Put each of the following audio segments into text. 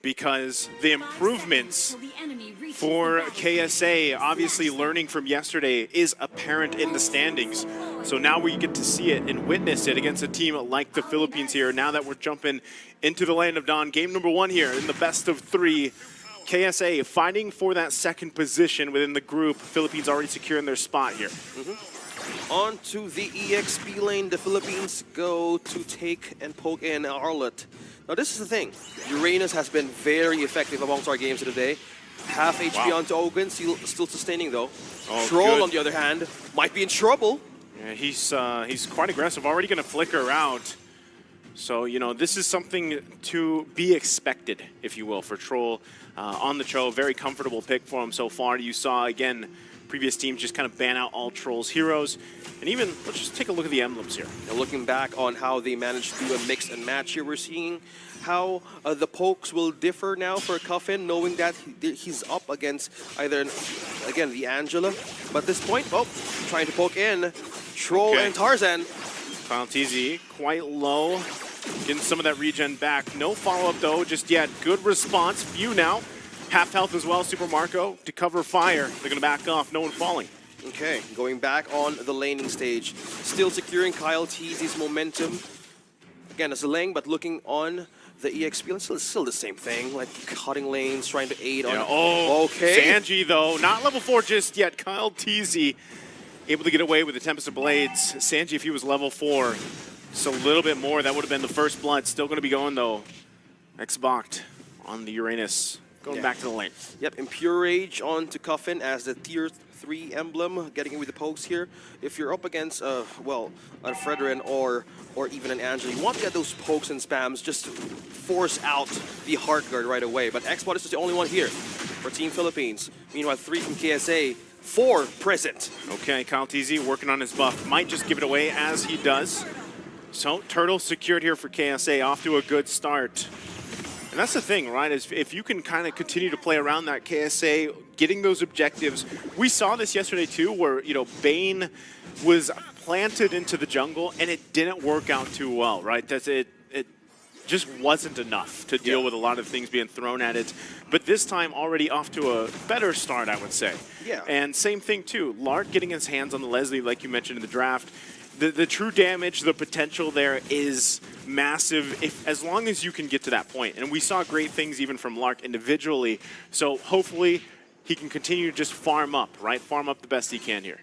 because the improvements for KSA, obviously learning from yesterday, is apparent in the standings. So now we get to see it and witness it against a team like the Philippines here. Now that we're jumping into the land of dawn, game number 1 here in the best of 3. KSA fighting for that second position within the group. Philippines already securing their spot here. On to the EXP lane. The Philippines go to take and poke in Arlet. Now this is the thing. Uranus has been very effective amongst our games of the day. Half HP onto Ogun, still sustaining though. Troll, on the other hand, might be in trouble. Yeah, he's quite aggressive. Already going to flicker out. So, you know, this is something to be expected, if you will, for Troll on the Cho. Very comfortable pick for him so far. You saw, again, previous teams just kind of ban out all Troll's heroes. And even, let's just take a look at the emblems here. Now looking back on how they managed to do a mix and match here, we're seeing how the pokes will differ now for Cuffin, knowing that he's up against either, again, the Angela. But at this point, trying to poke in Troll and Tarzan. Kyle TZ quite low, getting some of that regen back. No follow-up though, just yet. Good response. Few now. Half health as well, Super Marco, to cover fire. They're going to back off, no one falling. Okay, going back on the laning stage. Still securing Kyle TZ's momentum. Again, as a lane, but looking on the EXP, it's still the same thing, like cutting lanes, trying to aid on. Okay. Sanji though, not level 4 just yet. Kyle TZ able to get away with the Tempest of Blades. Sanji, if he was level 4, just a little bit more, that would have been the first blood. Still going to be going though. Xboxed on the Uranus. Going back to the lane. Yep, Impure Rage on to Cuffin as the tier 3 emblem, getting in with the pokes here. If you're up against, well, a Fredrin or even an Angela, you want to get those pokes and spams just to force out the Heart Guard right away. But Xbox is just the only one here for Team Philippines. Meanwhile, 3 from KSA, 4 present. Okay, Kyle TZ working on his buff. Might just give it away as he does. So, Turtle secured here for KSA, off to a good start. And that's the thing, right, is if you can kind of continue to play around that KSA, getting those objectives. We saw this yesterday too, where, you know, Bane was planted into the jungle and it didn't work out too well, right? It just wasn't enough to deal with a lot of things being thrown at it. But this time already off to a better start, I would say. Yeah. And same thing too, Lark getting his hands on the Leslie, like you mentioned in the draft. The true damage, the potential there is massive as long as you can get to that point. And we saw great things even from Lark individually. So hopefully he can continue to just farm up, right? Farm up the best he can here.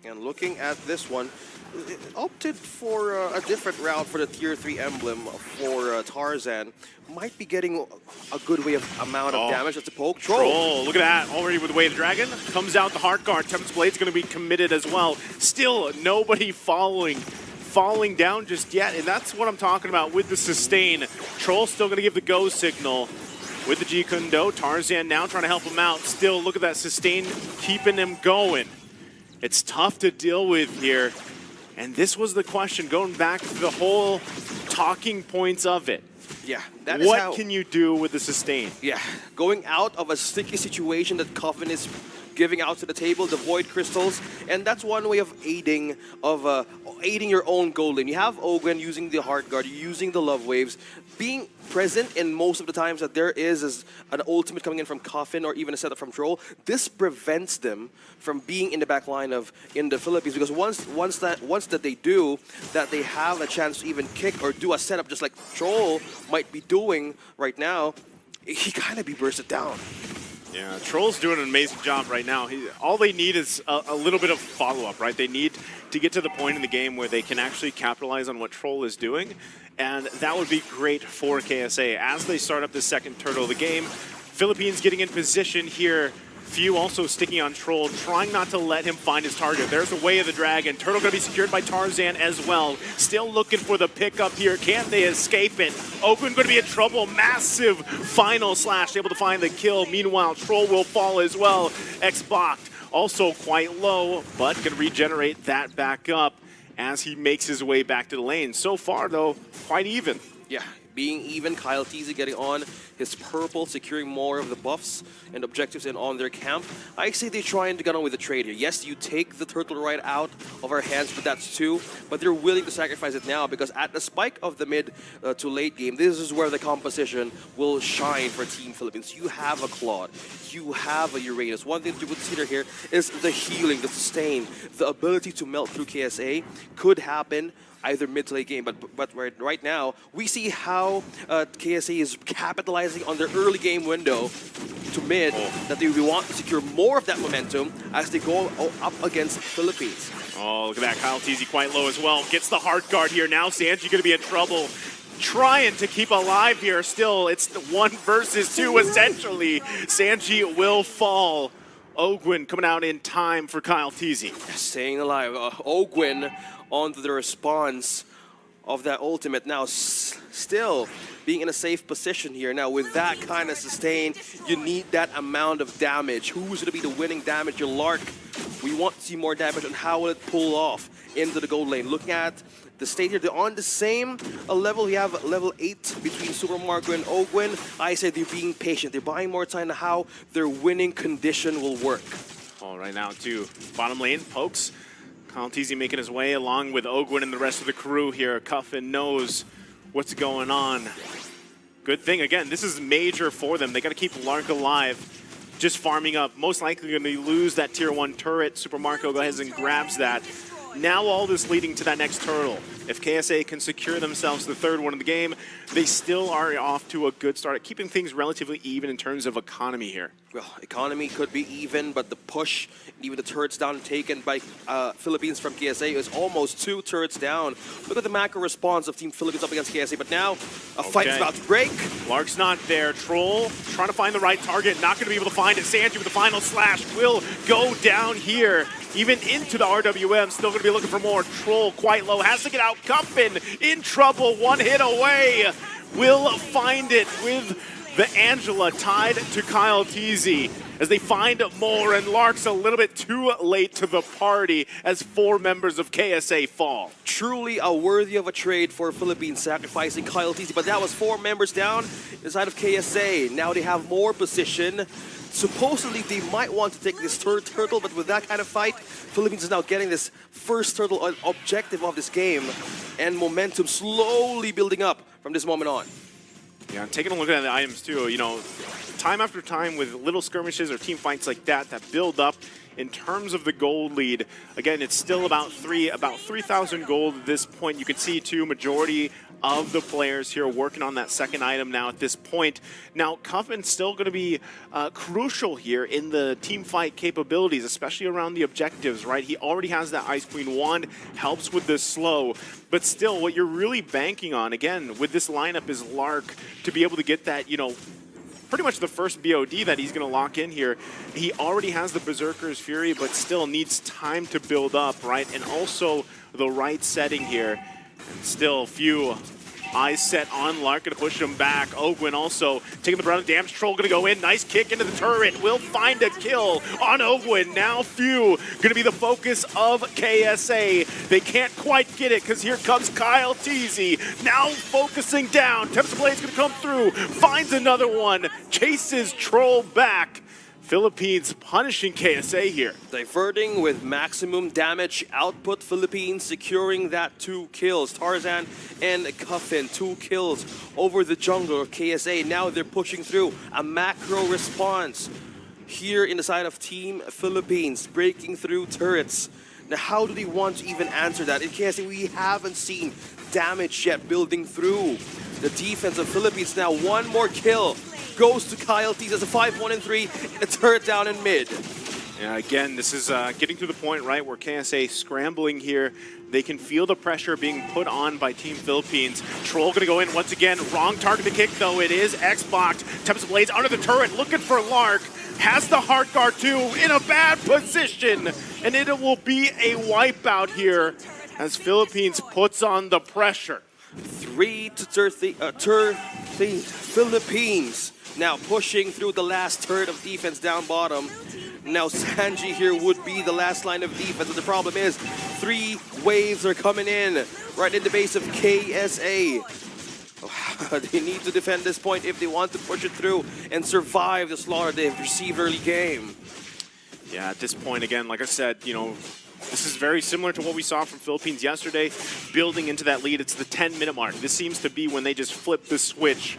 And looking at this one, it opted for a different route for the tier 3 emblem for Tarzan. Might be getting a good amount of damage. That's a poke. Troll. Look at that. Already with the Way of the Dragon. Comes out the Heart Guard. Tempest Blade's going to be committed as well. Still nobody falling down just yet. And that's what I'm talking about with the sustain. Troll still going to give the go signal with the G Kundo. Tarzan now trying to help him out. Still, look at that sustain keeping him going. It's tough to deal with here. And this was the question, going back to the whole talking points of it. Yeah, what can you do with the sustain? Yeah, going out of a sticky situation that Coffin is giving out to the table, the Void Crystals, and that's one way of aiding your own goal lane. You have Ogun using the Heart Guard, using the Love Waves, being present in most of the times that there is an ultimate coming in from Coffin or even a setup from Troll. This prevents them from being in the back line in the Philippines, because once that they do, that they have a chance to even kick or do a setup just like Troll might be doing right now, he kind of be bursted down. Yeah, Troll's doing an amazing job right now. All they need is a little bit of follow-up, right? They need to get to the point in the game where they can actually capitalize on what Troll is doing, and that would be great for KSA as they start up the second turtle of the game. Philippines getting in position here. Few also sticking on Troll, trying not to let him find his target. There's the Way of the Dragon. Turtle going to be secured by Tarzan as well. Still looking for the pickup here. Can they escape it? Ogun going to be in trouble. Massive final slash, able to find the kill. Meanwhile, Troll will fall as well. Xboxed also quite low, but can regenerate that back up as he makes his way back to the lane. So far, though, quite even. Yeah, being even. Kyle Teasy getting on his purple, securing more of the buffs and objectives in on their camp. I say they're trying to get on with the trade here. Yes, you take the turtle right out of our hands, but that's two. But they're willing to sacrifice it now because at the spike of the mid to late game, this is where the composition will shine for Team Philippines. You have a Claude, you have a Uranus. One thing to consider here is the healing, the sustain, the ability to melt through KSA could happen either mid to late game, but right now we see how KSA is capitalizing on their early game window to mid, that they want to secure more of that momentum as they go up against Philippines. Oh, look at that. Kyle Teasy quite low as well. Gets the hard guard here. Now Sanji going to be in trouble. Trying to keep alive here still. It's the 1 versus 2 essentially. Sanji will fall. Ogwin coming out in time for Kyle Teasy. Staying alive. Ogwin onto the response of that ultimate. Now still being in a safe position here. Now with that kind of sustain, you need that amount of damage. Who's going to be the winning damage? Your Lark. We want to see more damage on how will it pull off into the gold lane. Looking at the state here, they're on the same level. We have level 8 between Super Marco and Ogwin. I say they're being patient. They're buying more time to how their winning condition will work. All right, now to bottom lane, Pokes. Kyle Teasy making his way along with Ogwin and the rest of the crew here. Cuffin knows what's going on. Good thing, again, this is major for them. They got to keep Lark alive. Just farming up. Most likely going to lose that tier 1 turret. Super Marco goes ahead and grabs that. Now all this leading to that next turtle. If KSA can secure themselves the 3rd one in the game, they still are off to a good start at keeping things relatively even in terms of economy here. Well, economy could be even, but the push, even the turrets down taken by Philippines from KSA is almost 2 turrets down. Look at the macro response of Team Philippines up against KSA, but now a fight is about to break. Lark's not there. Troll trying to find the right target, not going to be able to find it. Sanji with the final slash will go down here. Even into the RWM, still going to be looking for more. Troll quite low, has to get out. Cuffin in trouble, 1 hit away. Will find it with the Angela tied to Kyle Teasy as they find more, and Lark's a little bit too late to the party as 4 members of KSA fall. Truly a worthy of a trade for Philippines, sacrificing Kyle Teasy, but that was 4 members down inside of KSA. Now they have more position. Supposedly they might want to take this 3rd turtle, but with that kind of fight, Philippines is now getting this 1st turtle objective of this game, and momentum slowly building up from this moment on. Yeah, taking a look at the items too, you know, time after time with little skirmishes or team fights like that build up in terms of the gold lead. Again, it's still about 3,000 gold at this point. You can see too, majority of the players here working on that 2nd item now at this point. Now, Cuffin's still going to be crucial here in the team fight capabilities, especially around the objectives, right? He already has that Ice Queen wand, helps with the slow, but still what you're really banking on, again, with this lineup is Lark to be able to get that, you know, pretty much the first BOD that he's going to lock in here. He already has the Berserker's Fury, but still needs time to build up, right? And also the right setting here. And still few eyes set on Lark, going to push him back. Ogwin also taking the brunt of damage. Troll going to go in. Nice kick into the turret. Will find a kill on Ogwin. Now few going to be the focus of KSA. They can't quite get it because here comes Kyle Teasy. Now focusing down. Tempest Blade's going to come through. Finds another one. Chases Troll back. Philippines punishing KSA here. Diverting with maximum damage output. Philippines securing that 2 kills. Tarzan and Cuffin, 2 kills over the jungle of KSA. Now they're pushing through a macro response here in the side of Team Philippines, breaking through turrets. Now how do they want to even answer that? In KSA, we haven't seen damage yet building through the defense of Philippines. Now 1 more kill goes to Kyle Teasy as a 5-1-3, a turret down in mid. Yeah, again, this is getting to the point, right, where KSA scrambling here. They can feel the pressure being put on by Team Philippines. Troll going to go in once again. Wrong target to kick, though. It is X-blocked. Tempest Blades under the turret, looking for Lark. Has the heart guard, too, in a bad position. And it will be a wipeout here as Philippines puts on the pressure. 3-13 Philippines now pushing through the last third of defense down bottom. Now Sanji here would be the last line of defense, but the problem is 3 waves are coming in right in the base of KSA. they need to defend this point if they want to push it through and survive the slaughter they've received early game. Yeah, at this point, again, like I said, you know, this is very similar to what we saw from Philippines yesterday, building into that lead. It's the 10-minute mark. This seems to be when they just flip the switch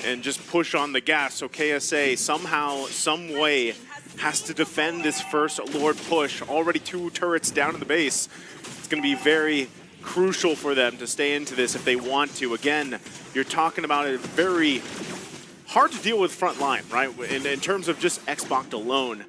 and just push on the gas. So KSA somehow, some way, has to defend this first Lord push. Already 2 turrets down in the base. It's going to be very crucial for them to stay into this if they want to. Again, you're talking about a very hard to deal with front line, right? In terms of just Xbox alone.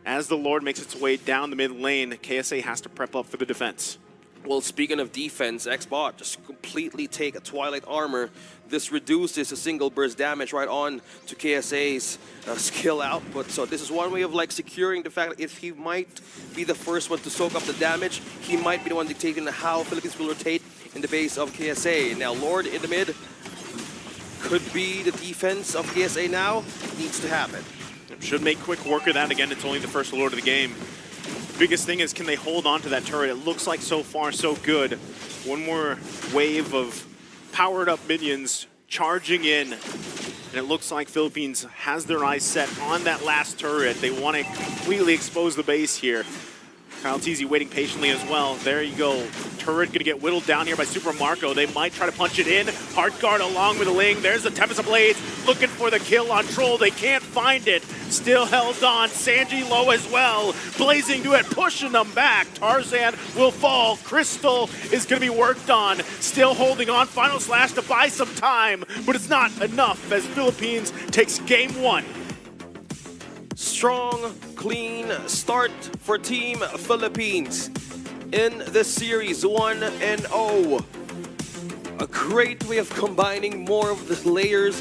As the Lord makes its way down the mid lane, KSA has to prep up for the defense. Well, speaking of defense, Xbot just completely take a Twilight Armor. This reduces a single burst damage right on to KSA's skill output. So this is one way of like securing the fact that if he might be the first one to soak up the damage, he might be the one dictating how Philippines will rotate in the base of KSA. Now, Lord in the mid could be the defense of KSA now. Needs to happen. Should make quick work of that. Again, it's only the first Lord of the game. Biggest thing is, can they hold on to that turret? It looks like so far so good. One more wave of powered up minions charging in. And it looks like Philippines has their eyes set on that last turret. They want to completely expose the base here. Kyle Teasy waiting patiently as well. There you go. Turret gonna get whittled down here by Super Marco. They might try to punch it in. Hard guard along with the Ling. There's the Tempest of Blades looking for the kill on Troll. They can't find it. Still held on. Sanji low as well. Blazing to it, pushing them back. Tarzan will fall. Crystal is gonna be worked on. Still holding on. Final Slash to buy some time, but it's not enough as Philippines takes game 1. Strong, clean start for Team Philippines in this series, 1-0. A great way of combining more of the layers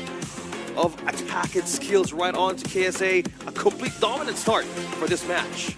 of attack and skills right onto KSA. A complete dominant start for this match.